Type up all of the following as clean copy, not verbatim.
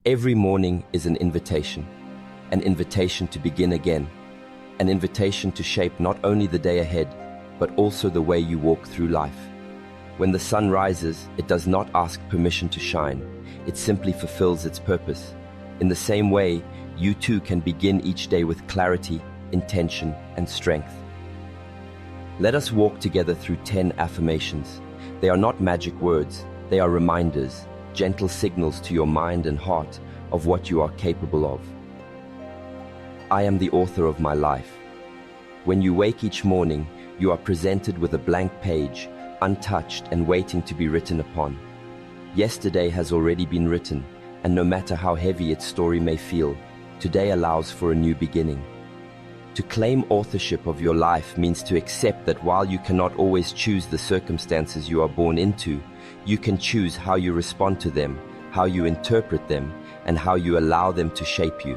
Every morning is an invitation to begin again, an invitation to shape not only the day ahead, but also the way you walk through life. When the sun rises, it does not ask permission to shine, it simply fulfills its purpose. In the same way, you too can begin each day with clarity, intention, and strength. Let us walk together through 10 affirmations. They are not magic words, they are reminders, gentle signals to your mind and heart of what you are capable of. I am the author of my life. When you wake each morning, you are presented with a blank page, untouched and waiting to be written upon. Yesterday has already been written, and no matter how heavy its story may feel, today allows for a new beginning. To claim authorship of your life means to accept that while you cannot always choose the circumstances you are born into, you can choose how you respond to them, how you interpret them, and how you allow them to shape you.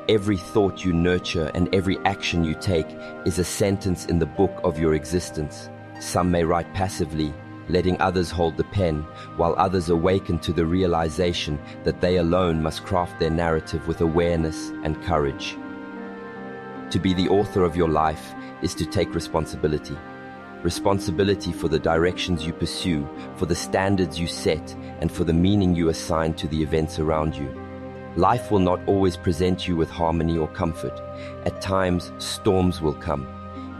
Every thought you nurture and every action you take is a sentence in the book of your existence. Some may write passively, letting others hold the pen, while others awaken to the realization that they alone must craft their narrative with awareness and courage. To be the author of your life is to take responsibility. Responsibility for the directions you pursue, for the standards you set, and for the meaning you assign to the events around you. Life will not always present you with harmony or comfort. At times, storms will come.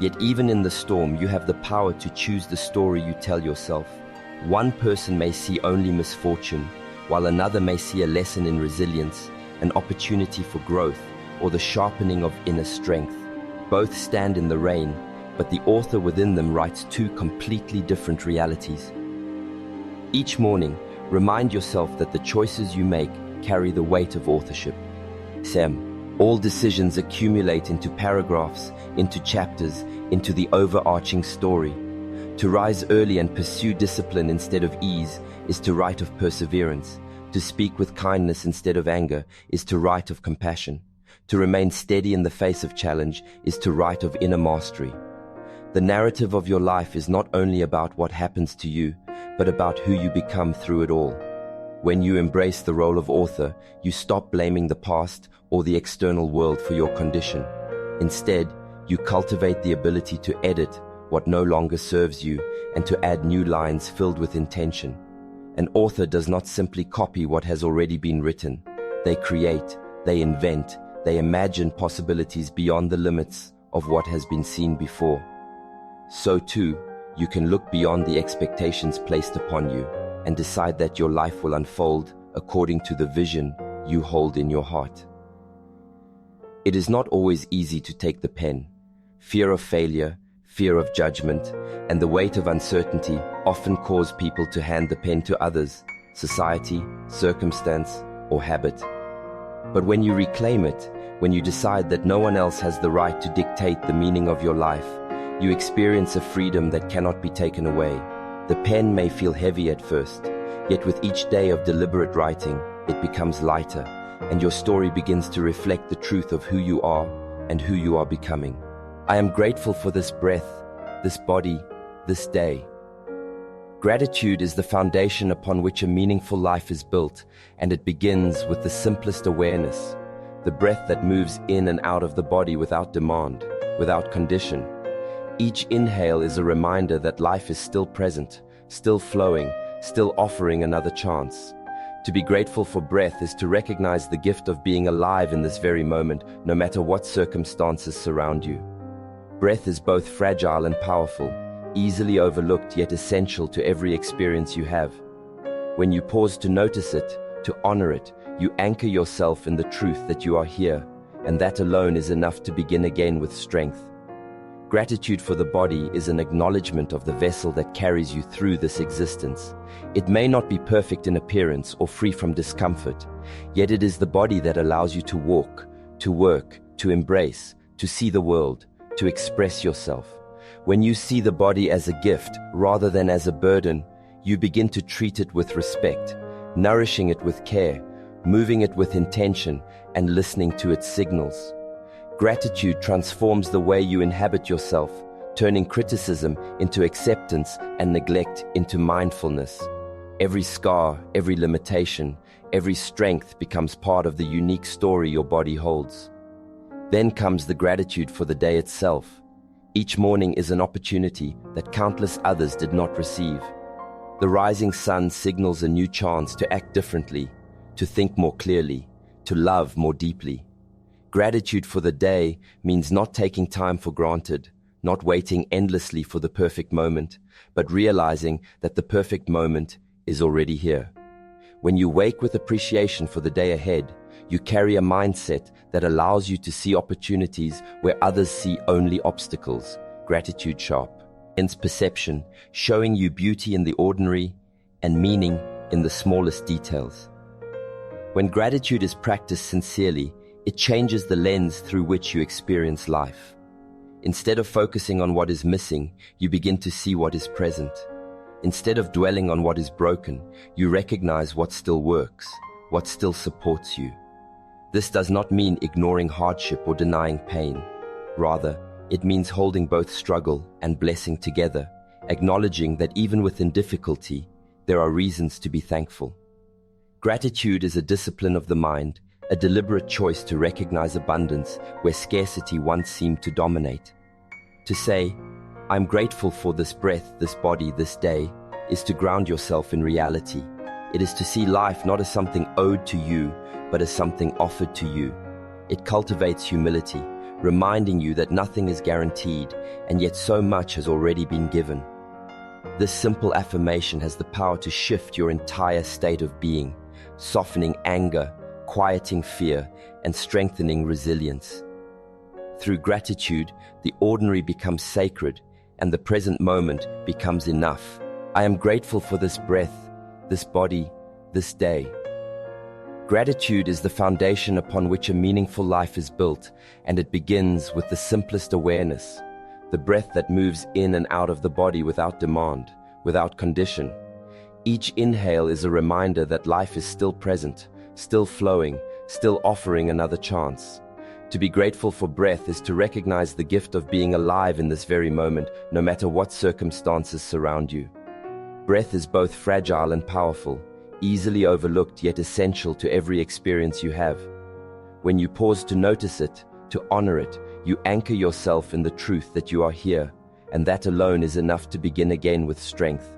Yet even in the storm, you have the power to choose the story you tell yourself. One person may see only misfortune, while another may see a lesson in resilience, an opportunity for growth, or the sharpening of inner strength. Both stand in the rain, but the author within them writes two completely different realities. Each morning, remind yourself that the choices you make carry the weight of authorship. All decisions accumulate into paragraphs, into chapters, into the overarching story. To rise early and pursue discipline instead of ease is to write of perseverance. To speak with kindness instead of anger is to write of compassion. To remain steady in the face of challenge is to write of inner mastery. The narrative of your life is not only about what happens to you, but about who you become through it all. When you embrace the role of author, you stop blaming the past or the external world for your condition. Instead, you cultivate the ability to edit what no longer serves you and to add new lines filled with intention. An author does not simply copy what has already been written. They create, they invent, they imagine possibilities beyond the limits of what has been seen before. So too, you can look beyond the expectations placed upon you and decide that your life will unfold according to the vision you hold in your heart. It is not always easy to take the pen. Fear of failure, fear of judgment, and the weight of uncertainty often cause people to hand the pen to others, society, circumstance, or habit. But when you reclaim it, when you decide that no one else has the right to dictate the meaning of your life, you experience a freedom that cannot be taken away. The pen may feel heavy at first, yet with each day of deliberate writing, it becomes lighter, and your story begins to reflect the truth of who you are and who you are becoming. I am grateful for this breath, this body, this day. Gratitude is the foundation upon which a meaningful life is built, and it begins with the simplest awareness, the breath that moves in and out of the body without demand, without condition. Each inhale is a reminder that life is still present, still flowing, still offering another chance. To be grateful for breath is to recognize the gift of being alive in this very moment, no matter what circumstances surround you. Breath is both fragile and powerful, easily overlooked yet essential to every experience you have. When you pause to notice it, to honor it, you anchor yourself in the truth that you are here, and that alone is enough to begin again with strength. Gratitude for the body is an acknowledgement of the vessel that carries you through this existence. It may not be perfect in appearance or free from discomfort, yet it is the body that allows you to walk, to work, to embrace, to see the world, to express yourself. When you see the body as a gift rather than as a burden, you begin to treat it with respect, nourishing it with care, moving it with intention, and listening to its signals. Gratitude transforms the way you inhabit yourself, turning criticism into acceptance and neglect into mindfulness. Every scar, every limitation, every strength becomes part of the unique story your body holds. Then comes the gratitude for the day itself. Each morning is an opportunity that countless others did not receive. The rising sun signals a new chance to act differently, to think more clearly, to love more deeply. Gratitude for the day means not taking time for granted, not waiting endlessly for the perfect moment, but realizing that the perfect moment is already here. When you wake with appreciation for the day ahead, you carry a mindset that allows you to see opportunities where others see only obstacles. Gratitude sharpens perception, showing you beauty in the ordinary and meaning in the smallest details. When gratitude is practiced sincerely, it changes the lens through which you experience life. Instead of focusing on what is missing, you begin to see what is present. Instead of dwelling on what is broken, you recognize what still works, what still supports you. This does not mean ignoring hardship or denying pain. Rather, it means holding both struggle and blessing together, acknowledging that even within difficulty, there are reasons to be thankful. Gratitude is a discipline of the mind, a deliberate choice to recognize abundance where scarcity once seemed to dominate. To say, "I'm grateful for this breath, this body, this day," is to ground yourself in reality. It is to see life not as something owed to you, but as something offered to you. It cultivates humility, reminding you that nothing is guaranteed, and yet so much has already been given. This simple affirmation has the power to shift your entire state of being, softening anger, quieting fear, and strengthening resilience. Through gratitude, the ordinary becomes sacred, and the present moment becomes enough. I am grateful for this breath, this body, this day. Gratitude is the foundation upon which a meaningful life is built, and it begins with the simplest awareness, the breath that moves in and out of the body without demand, without condition. Each inhale is a reminder that life is still present, still flowing, still offering another chance. To be grateful for breath is to recognize the gift of being alive in this very moment, no matter what circumstances surround you. Breath is both fragile and powerful, easily overlooked yet essential to every experience you have. When you pause to notice it, to honor it, you anchor yourself in the truth that you are here, and that alone is enough to begin again with strength.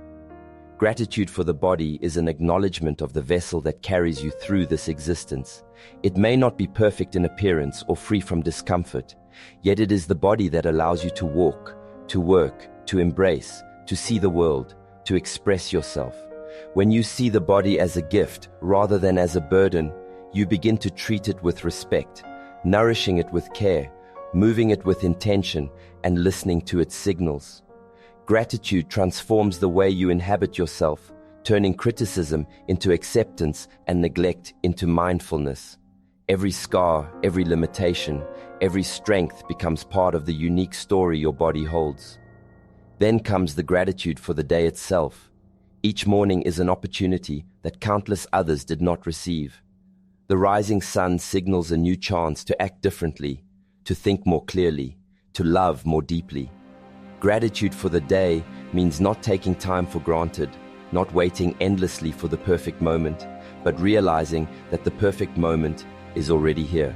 Gratitude for the body is an acknowledgement of the vessel that carries you through this existence. It may not be perfect in appearance or free from discomfort, yet it is the body that allows you to walk, to work, to embrace, to see the world, to express yourself. When you see the body as a gift rather than as a burden, you begin to treat it with respect, nourishing it with care, moving it with intention, and listening to its signals. Gratitude transforms the way you inhabit yourself, turning criticism into acceptance and neglect into mindfulness. Every scar, every limitation, every strength becomes part of the unique story your body holds. Then comes the gratitude for the day itself. Each morning is an opportunity that countless others did not receive. The rising sun signals a new chance to act differently, to think more clearly, to love more deeply. Gratitude for the day means not taking time for granted, not waiting endlessly for the perfect moment, but realizing that the perfect moment is already here.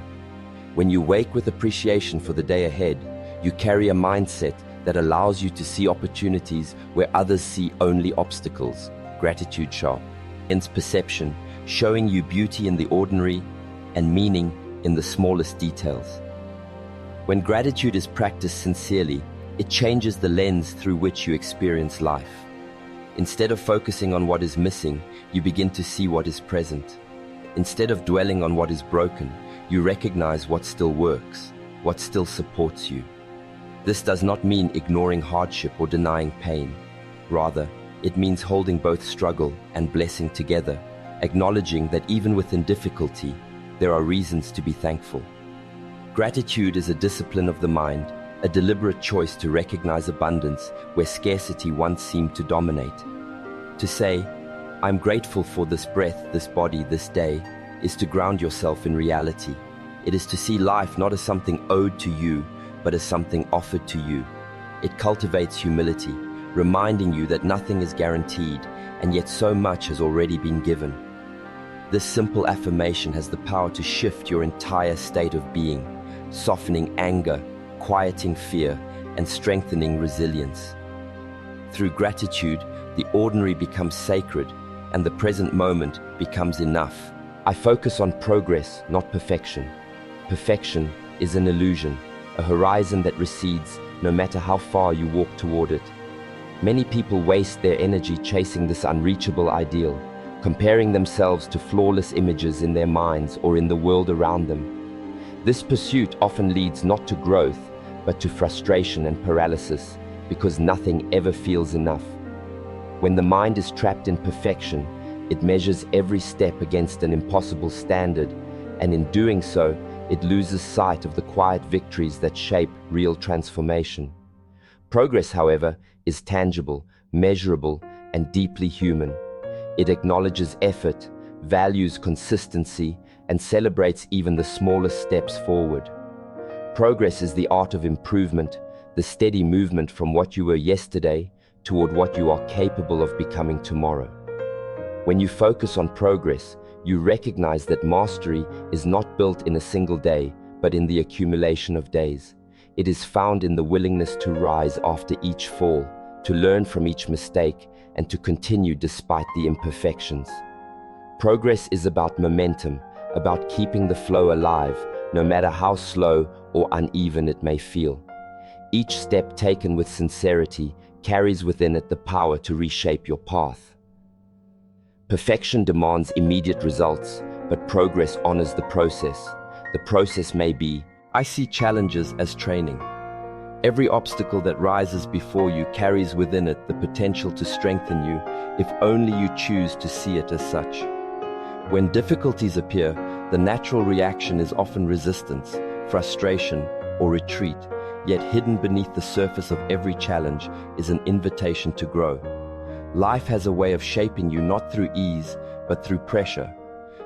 When you wake with appreciation for the day ahead, you carry a mindset that allows you to see opportunities where others see only obstacles. Gratitude sharpens perception, showing you beauty in the ordinary and meaning in the smallest details. When gratitude is practiced sincerely, it changes the lens through which you experience life. Instead of focusing on what is missing, you begin to see what is present. Instead of dwelling on what is broken, you recognize what still works, what still supports you. This does not mean ignoring hardship or denying pain. Rather, it means holding both struggle and blessing together, acknowledging that even within difficulty, there are reasons to be thankful. Gratitude is a discipline of the mind, a deliberate choice to recognize abundance where scarcity once seemed to dominate. To say, "I'm grateful for this breath, this body, this day," is to ground yourself in reality. It is to see life not as something owed to you, but as something offered to you. It cultivates humility, reminding you that nothing is guaranteed, and yet so much has already been given. This simple affirmation has the power to shift your entire state of being, softening anger, quieting fear, and strengthening resilience. Through gratitude, the ordinary becomes sacred, and the present moment becomes enough. I focus on progress, not perfection. Perfection is an illusion, a horizon that recedes no matter how far you walk toward it. Many people waste their energy chasing this unreachable ideal, comparing themselves to flawless images in their minds or in the world around them. This pursuit often leads not to growth, but to frustration and paralysis, because nothing ever feels enough. When the mind is trapped in perfection, it measures every step against an impossible standard, and in doing so, it loses sight of the quiet victories that shape real transformation. Progress, however, is tangible, measurable, and deeply human. It acknowledges effort, values consistency, and celebrates even the smallest steps forward. Progress is the art of improvement, the steady movement from what you were yesterday toward what you are capable of becoming tomorrow. When you focus on progress, you recognize that mastery is not built in a single day, but in the accumulation of days. It is found in the willingness to rise after each fall, to learn from each mistake, and to continue despite the imperfections. Progress is about momentum, about keeping the flow alive, no matter how slow or uneven it may feel. Each step taken with sincerity carries within it the power to reshape your path. Perfection demands immediate results, but progress honors the process. The process may be, I see challenges as training. Every obstacle that rises before you carries within it the potential to strengthen you, if only you choose to see it as such. When difficulties appear, the natural reaction is often resistance, frustration, or retreat, yet hidden beneath the surface of every challenge is an invitation to grow. Life has a way of shaping you not through ease, but through pressure.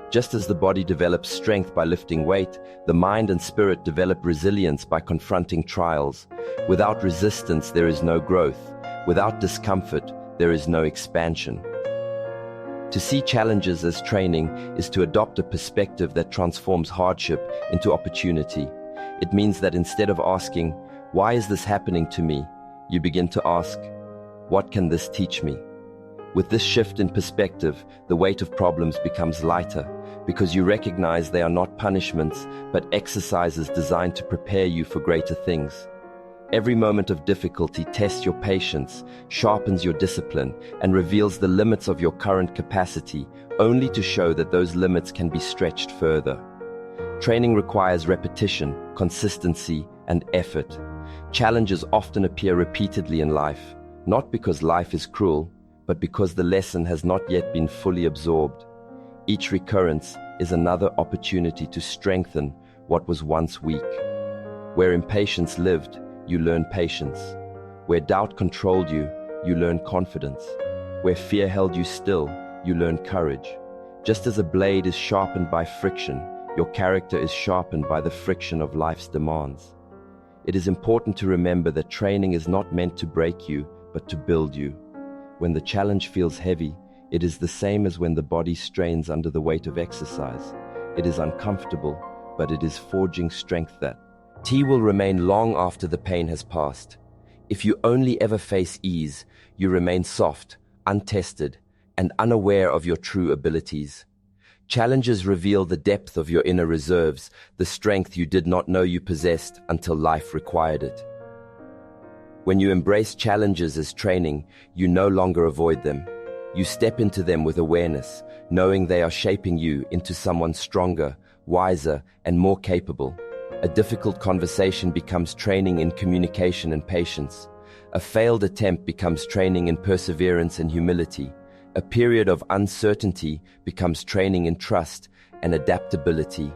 Just as the body develops strength by lifting weight, the mind and spirit develop resilience by confronting trials. Without resistance, there is no growth. Without discomfort, there is no expansion. To see challenges as training is to adopt a perspective that transforms hardship into opportunity. It means that instead of asking, "Why is this happening to me?" you begin to ask, "What can this teach me?" With this shift in perspective, the weight of problems becomes lighter, because you recognize they are not punishments, but exercises designed to prepare you for greater things. Every moment of difficulty tests your patience, sharpens your discipline, and reveals the limits of your current capacity, only to show that those limits can be stretched further. Training requires repetition, consistency, and effort. Challenges often appear repeatedly in life, not because life is cruel, but because the lesson has not yet been fully absorbed. Each recurrence is another opportunity to strengthen what was once weak. Where impatience lived, you learn patience. Where doubt controlled you, you learn confidence. Where fear held you still, you learn courage. Just as a blade is sharpened by friction, your character is sharpened by the friction of life's demands. It is important to remember that training is not meant to break you, but to build you. When the challenge feels heavy, it is the same as when the body strains under the weight of exercise. It is uncomfortable, but it is forging strength that will remain long after the pain has passed. If you only ever face ease, you remain soft, untested, and unaware of your true abilities. Challenges reveal the depth of your inner reserves, the strength you did not know you possessed until life required it. When you embrace challenges as training, you no longer avoid them. You step into them with awareness, knowing they are shaping you into someone stronger, wiser, and more capable. A difficult conversation becomes training in communication and patience. A failed attempt becomes training in perseverance and humility. A period of uncertainty becomes training in trust and adaptability.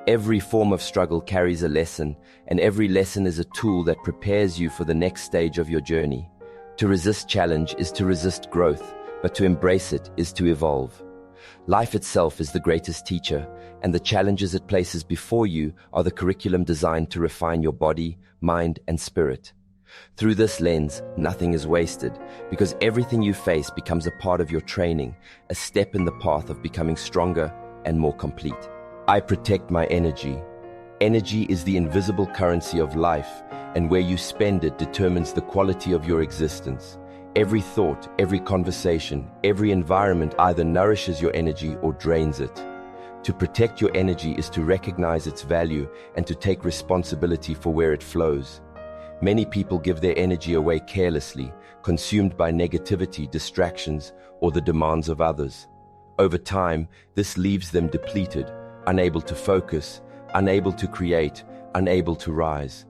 Every form of struggle carries a lesson, and every lesson is a tool that prepares you for the next stage of your journey. To resist challenge is to resist growth, but to embrace it is to evolve. Life itself is the greatest teacher, and the challenges it places before you are the curriculum designed to refine your body, mind, and spirit. Through this lens, nothing is wasted, because everything you face becomes a part of your training, a step in the path of becoming stronger, and more complete. I protect my energy. Energy is the invisible currency of life, and where you spend it determines the quality of your existence. Every thought, every conversation, every environment either nourishes your energy or drains it. To protect your energy is to recognize its value and to take responsibility for where it flows. Many people give their energy away carelessly, consumed by negativity, distractions, or the demands of others. Over time, this leaves them depleted, unable to focus, unable to create, unable to rise.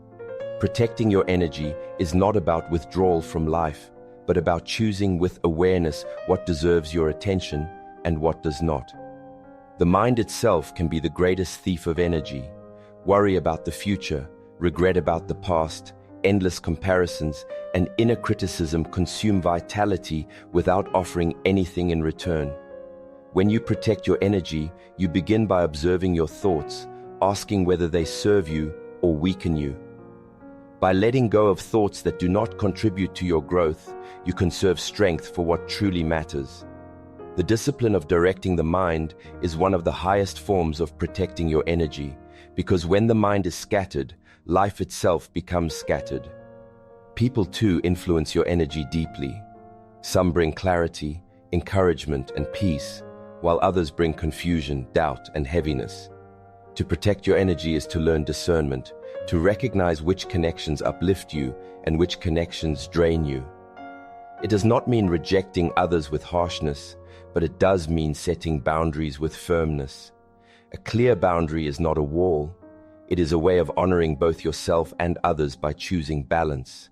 Protecting your energy is not about withdrawal from life, but about choosing with awareness what deserves your attention and what does not. The mind itself can be the greatest thief of energy. Worry about the future, regret about the past, endless comparisons, and inner criticism consume vitality without offering anything in return. When you protect your energy, you begin by observing your thoughts, asking whether they serve you or weaken you. By letting go of thoughts that do not contribute to your growth, you conserve strength for what truly matters. The discipline of directing the mind is one of the highest forms of protecting your energy, because when the mind is scattered, life itself becomes scattered. People too influence your energy deeply. Some bring clarity, encouragement, and peace, while others bring confusion, doubt, and heaviness. To protect your energy is to learn discernment, to recognize which connections uplift you and which connections drain you. It does not mean rejecting others with harshness, but it does mean setting boundaries with firmness. A clear boundary is not a wall. It is a way of honoring both yourself and others by choosing balance.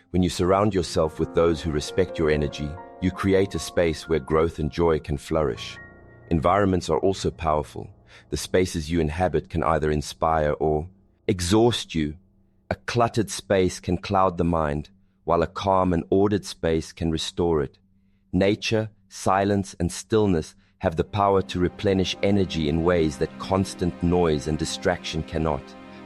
When you surround yourself with those who respect your energy, you create a space where growth and joy can flourish. Environments are also powerful. The spaces you inhabit can either inspire or exhaust you. A cluttered space can cloud the mind, while a calm and ordered space can restore it. Nature, silence, and stillness have the power to replenish energy in ways that constant noise and distraction cannot.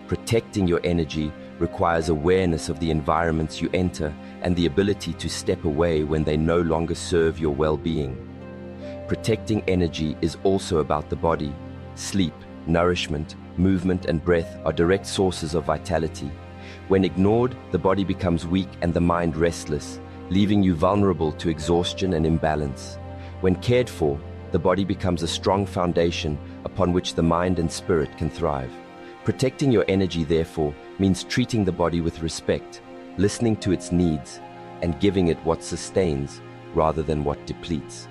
Protecting your energy requires awareness of the environments you enter and the ability to step away when they no longer serve your well-being. Protecting energy is also about the body. Sleep, nourishment, movement, and breath are direct sources of vitality. When ignored, the body becomes weak and the mind restless, leaving you vulnerable to exhaustion and imbalance. When cared for, the body becomes a strong foundation upon which the mind and spirit can thrive. Protecting your energy, therefore, means treating the body with respect, listening to its needs, and giving it what sustains rather than what depletes.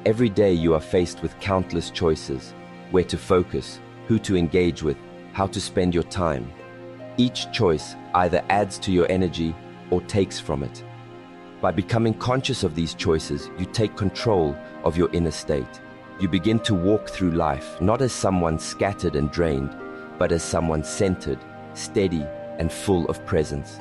Every day you are faced with countless choices: where to focus, who to engage with, how to spend your time. Each choice either adds to your energy or takes from it. By becoming conscious of these choices, you take control of your inner state. You begin to walk through life not as someone scattered and drained, but as someone centered, steady, and full of presence.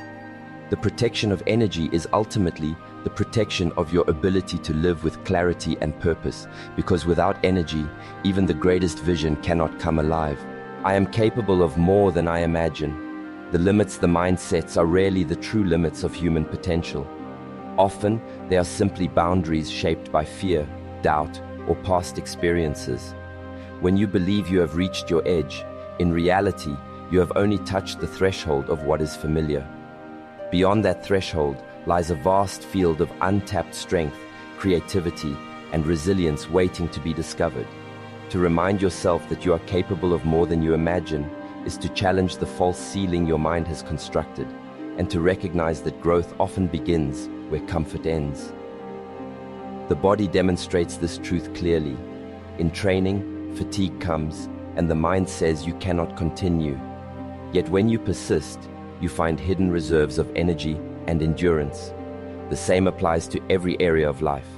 The protection of energy is ultimately the protection of your ability to live with clarity and purpose, because without energy, even the greatest vision cannot come alive. I am capable of more than I imagine. The limits the mind sets are rarely the true limits of human potential. Often, they are simply boundaries shaped by fear, doubt, or past experiences. When you believe you have reached your edge, in reality, you have only touched the threshold of what is familiar. Beyond that threshold lies a vast field of untapped strength, creativity, and resilience waiting to be discovered. To remind yourself that you are capable of more than you imagine is to challenge the false ceiling your mind has constructed, and to recognize that growth often begins where comfort ends. The body demonstrates this truth clearly. In training, fatigue comes, and the mind says you cannot continue. Yet when you persist, you find hidden reserves of energy and endurance. The same applies to every area of life.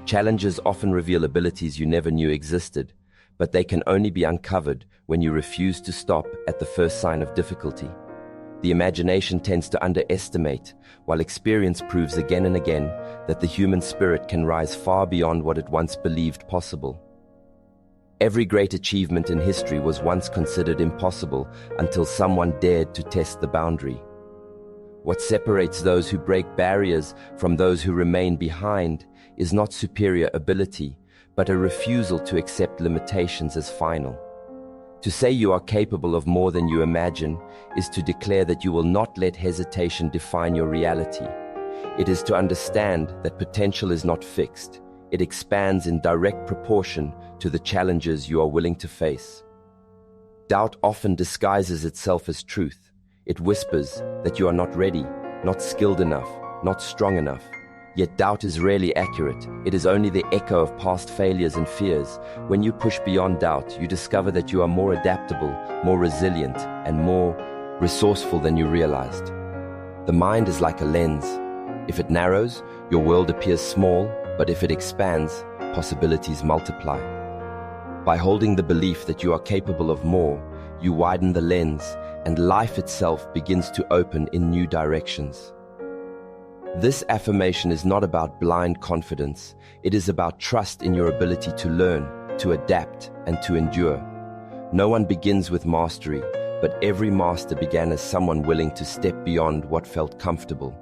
Challenges often reveal abilities you never knew existed, but they can only be uncovered when you refuse to stop at the first sign of difficulty. The imagination tends to underestimate, while experience proves again and again that the human spirit can rise far beyond what it once believed possible. Every great achievement in history was once considered impossible until someone dared to test the boundary. What separates those who break barriers from those who remain behind is not superior ability, but a refusal to accept limitations as final. To say you are capable of more than you imagine is to declare that you will not let hesitation define your reality. It is to understand that potential is not fixed. It expands in direct proportion to the challenges you are willing to face. Doubt often disguises itself as truth. It whispers that you are not ready, not skilled enough, not strong enough. Yet doubt is rarely accurate. It is only the echo of past failures and fears. When you push beyond doubt, you discover that you are more adaptable, more resilient, and more resourceful than you realized. The mind is like a lens. If it narrows, your world appears small, but if it expands, possibilities multiply. By holding the belief that you are capable of more, you widen the lens, and life itself begins to open in new directions. This affirmation is not about blind confidence. It is about trust in your ability to learn, to adapt, and to endure. No one begins with mastery, but every master began as someone willing to step beyond what felt comfortable.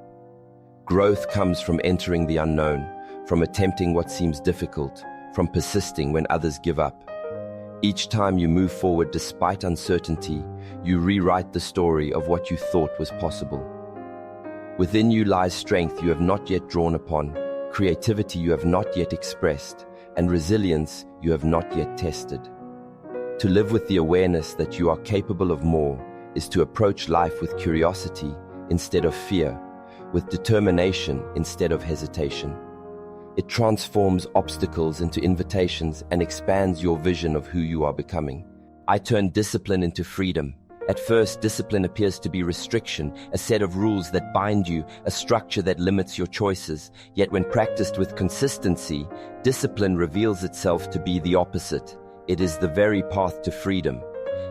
Growth comes from entering the unknown, from attempting what seems difficult, from persisting when others give up. Each time you move forward despite uncertainty, you rewrite the story of what you thought was possible. Within you lies strength you have not yet drawn upon, creativity you have not yet expressed, and resilience you have not yet tested. To live with the awareness that you are capable of more is to approach life with curiosity instead of fear, with determination instead of hesitation. It transforms obstacles into invitations and expands your vision of who you are becoming. I turn discipline into freedom. At first, discipline appears to be restriction, a set of rules that bind you, a structure that limits your choices. Yet when practiced with consistency, discipline reveals itself to be the opposite. It is the very path to freedom.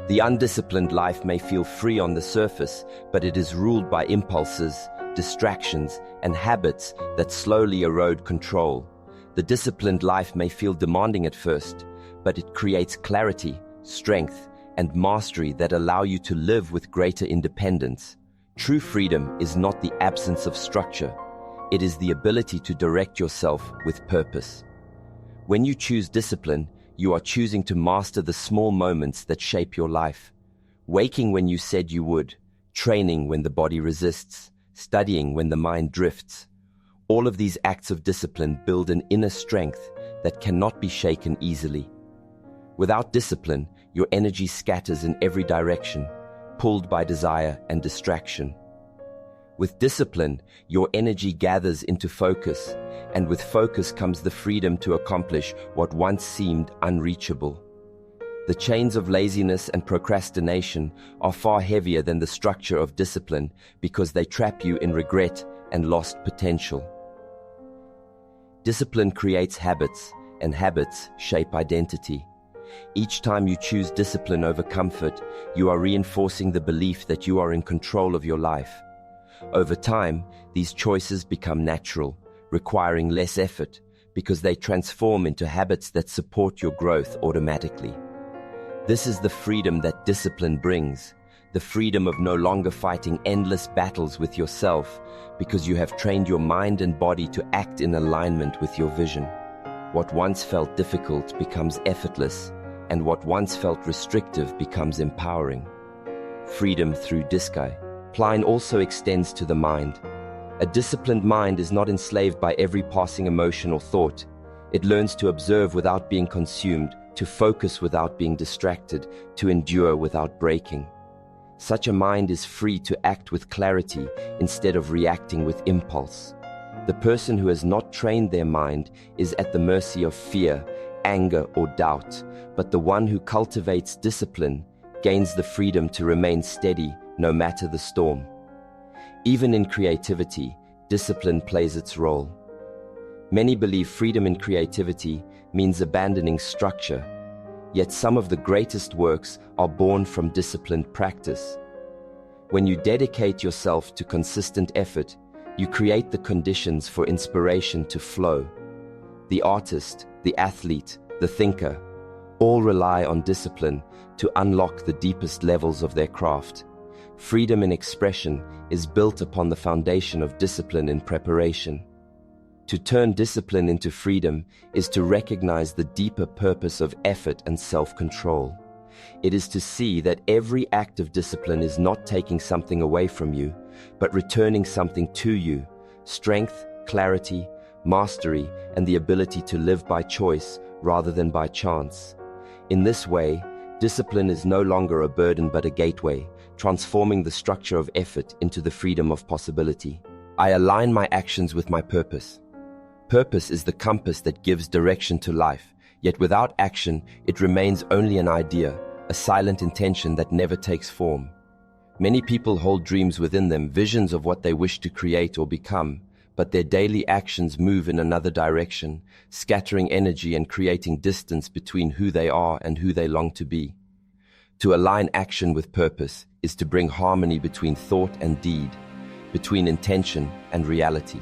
The undisciplined life may feel free on the surface, but it is ruled by impulses, distractions, and habits that slowly erode control. The disciplined life may feel demanding at first, but it creates clarity, strength, and mastery that allow you to live with greater independence. True freedom is not the absence of structure. It is the ability to direct yourself with purpose. When you choose discipline, you are choosing to master the small moments that shape your life. Waking when you said you would, training when the body resists, studying when the mind drifts. All of these acts of discipline build an inner strength that cannot be shaken easily. Without discipline, your energy scatters in every direction, pulled by desire and distraction. With discipline, your energy gathers into focus, and with focus comes the freedom to accomplish what once seemed unreachable. The chains of laziness and procrastination are far heavier than the structure of discipline because they trap you in regret and lost potential. Discipline creates habits, and habits shape identity. Each time you choose discipline over comfort, you are reinforcing the belief that you are in control of your life. Over time, these choices become natural, requiring less effort, because they transform into habits that support your growth automatically. This is the freedom that discipline brings, the freedom of no longer fighting endless battles with yourself, because you have trained your mind and body to act in alignment with your vision. What once felt difficult becomes effortless, and what once felt restrictive becomes empowering. Freedom through discipline also extends to the mind. A disciplined mind is not enslaved by every passing emotion or thought. It learns to observe without being consumed, to focus without being distracted, to endure without breaking. Such a mind is free to act with clarity instead of reacting with impulse. The person who has not trained their mind is at the mercy of fear, anger, or doubt, but the one who cultivates discipline gains the freedom to remain steady no matter the storm. Even in creativity, discipline plays its role. Many believe freedom in creativity means abandoning structure, yet some of the greatest works are born from disciplined practice. When you dedicate yourself to consistent effort, you create the conditions for inspiration to flow. The artist, the athlete, the thinker, all rely on discipline to unlock the deepest levels of their craft. Freedom in expression is built upon the foundation of discipline in preparation. To turn discipline into freedom is to recognize the deeper purpose of effort and self-control. It is to see that every act of discipline is not taking something away from you, but returning something to you: strength, clarity, mastery, and the ability to live by choice rather than by chance. In this way, discipline is no longer a burden but a gateway, transforming the structure of effort into the freedom of possibility. I align my actions with my purpose. Purpose is the compass that gives direction to life, yet without action, it remains only an idea, a silent intention that never takes form. Many people hold dreams within them, visions of what they wish to create or become, but their daily actions move in another direction, scattering energy and creating distance between who they are and who they long to be. To align action with purpose is to bring harmony between thought and deed, between intention and reality.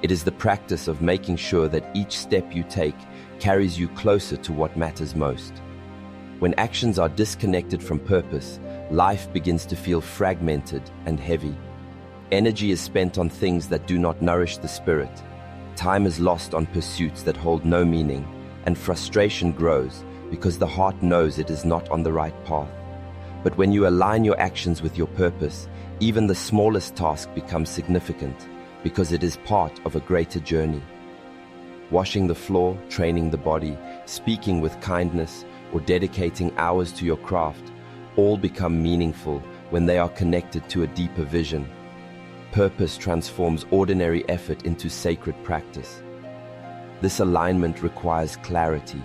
It is the practice of making sure that each step you take carries you closer to what matters most. When actions are disconnected from purpose, life begins to feel fragmented and heavy. Energy is spent on things that do not nourish the spirit. Time is lost on pursuits that hold no meaning, and frustration grows because the heart knows it is not on the right path. But when you align your actions with your purpose, even the smallest task becomes significant because it is part of a greater journey. Washing the floor, training the body, speaking with kindness, or dedicating hours to your craft all become meaningful when they are connected to a deeper vision. Purpose transforms ordinary effort into sacred practice. This alignment requires clarity.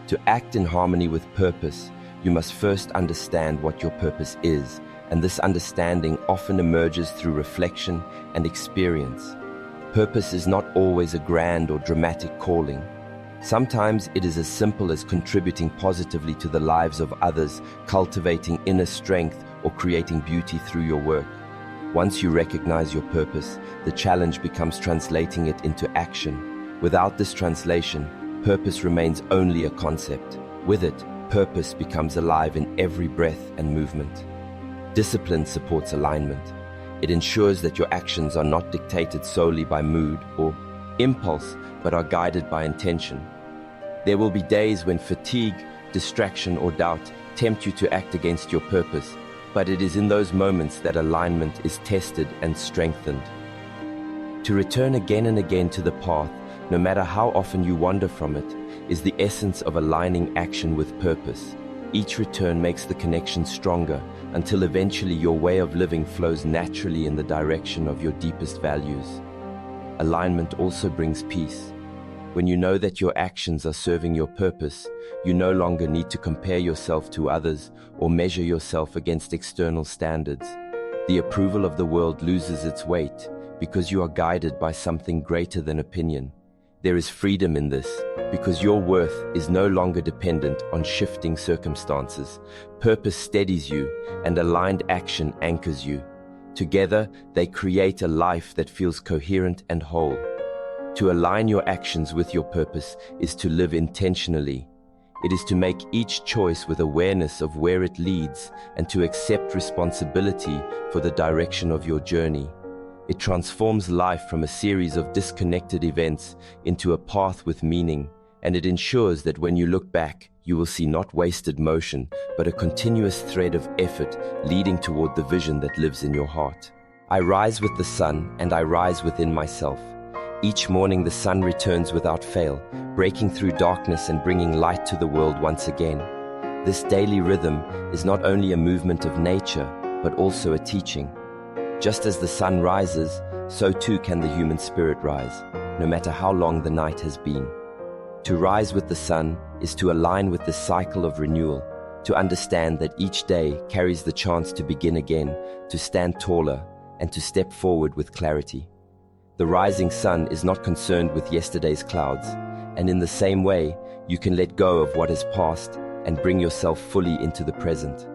To act in harmony with purpose, you must first understand what your purpose is, and this understanding often emerges through reflection and experience. Purpose is not always a grand or dramatic calling. Sometimes it is as simple as contributing positively to the lives of others, cultivating inner strength, or creating beauty through your work. Once you recognize your purpose, the challenge becomes translating it into action. Without this translation, purpose remains only a concept. With it, purpose becomes alive in every breath and movement. Discipline supports alignment. It ensures that your actions are not dictated solely by mood or impulse, but are guided by intention. There will be days when fatigue, distraction, or doubt tempt you to act against your purpose, but it is in those moments that alignment is tested and strengthened. To return again and again to the path, no matter how often you wander from it, is the essence of aligning action with purpose. Each return makes the connection stronger until eventually your way of living flows naturally in the direction of your deepest values. Alignment also brings peace. When you know that your actions are serving your purpose, you no longer need to compare yourself to others or measure yourself against external standards. The approval of the world loses its weight because you are guided by something greater than opinion. There is freedom in this because your worth is no longer dependent on shifting circumstances. Purpose steadies you and aligned action anchors you. Together, they create a life that feels coherent and whole. To align your actions with your purpose is to live intentionally. It is to make each choice with awareness of where it leads and to accept responsibility for the direction of your journey. It transforms life from a series of disconnected events into a path with meaning, and it ensures that when you look back, you will see not wasted motion, but a continuous thread of effort leading toward the vision that lives in your heart. I rise with the sun, and I rise within myself. Each morning the sun returns without fail, breaking through darkness and bringing light to the world once again. This daily rhythm is not only a movement of nature, but also a teaching. Just as the sun rises, so too can the human spirit rise, no matter how long the night has been. To rise with the sun is to align with the cycle of renewal, to understand that each day carries the chance to begin again, to stand taller, and to step forward with clarity. The rising sun is not concerned with yesterday's clouds, and in the same way, you can let go of what has passed and bring yourself fully into the present.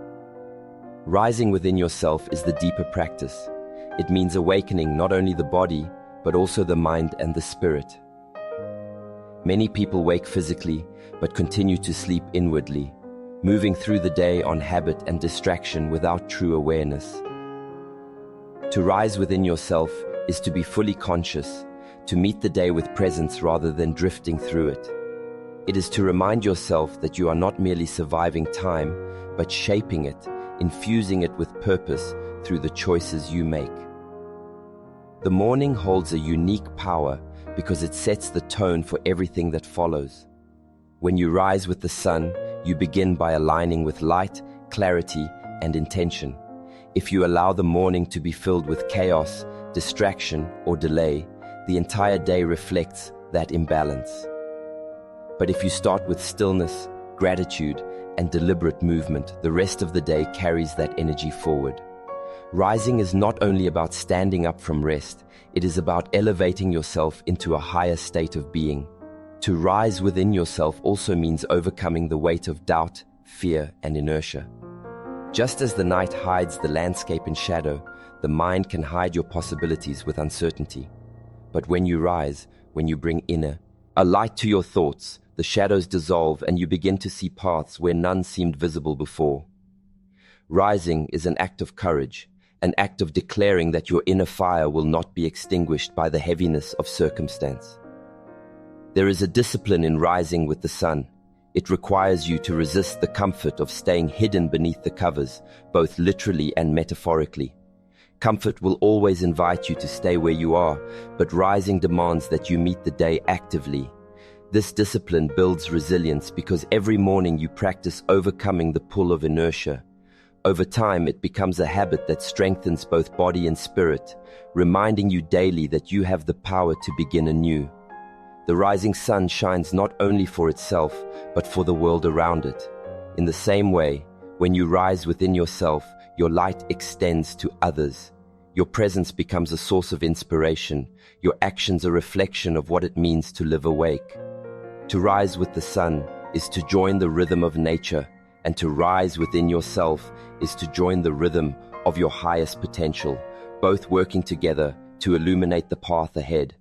Rising within yourself is the deeper practice. It means awakening not only the body, but also the mind and the spirit. Many people wake physically, but continue to sleep inwardly, moving through the day on habit and distraction without true awareness. To rise within yourself is to be fully conscious, to meet the day with presence rather than drifting through it. It is to remind yourself that you are not merely surviving time, but shaping it, infusing it with purpose through the choices you make. The morning holds a unique power because it sets the tone for everything that follows. When you rise with the sun, you begin by aligning with light, clarity, and intention. If you allow the morning to be filled with chaos, distraction, or delay, the entire day reflects that imbalance. But if you start with stillness, gratitude, and deliberate movement, the rest of the day carries that energy forward. Rising is not only about standing up from rest, it is about elevating yourself into a higher state of being. To rise within yourself also means overcoming the weight of doubt, fear, and inertia. Just as the night hides the landscape in shadow, the mind can hide your possibilities with uncertainty. But when you rise, when you bring a light to your thoughts, the shadows dissolve and you begin to see paths where none seemed visible before. Rising is an act of courage, an act of declaring that your inner fire will not be extinguished by the heaviness of circumstance. There is a discipline in rising with the sun. It requires you to resist the comfort of staying hidden beneath the covers, both literally and metaphorically. Comfort will always invite you to stay where you are, but rising demands that you meet the day actively. This discipline builds resilience because every morning you practice overcoming the pull of inertia. Over time, it becomes a habit that strengthens both body and spirit, reminding you daily that you have the power to begin anew. The rising sun shines not only for itself, but for the world around it. In the same way, when you rise within yourself, your light extends to others. Your presence becomes a source of inspiration, your actions a reflection of what it means to live awake. To rise with the sun is to join the rhythm of nature, and to rise within yourself is to join the rhythm of your highest potential, both working together to illuminate the path ahead.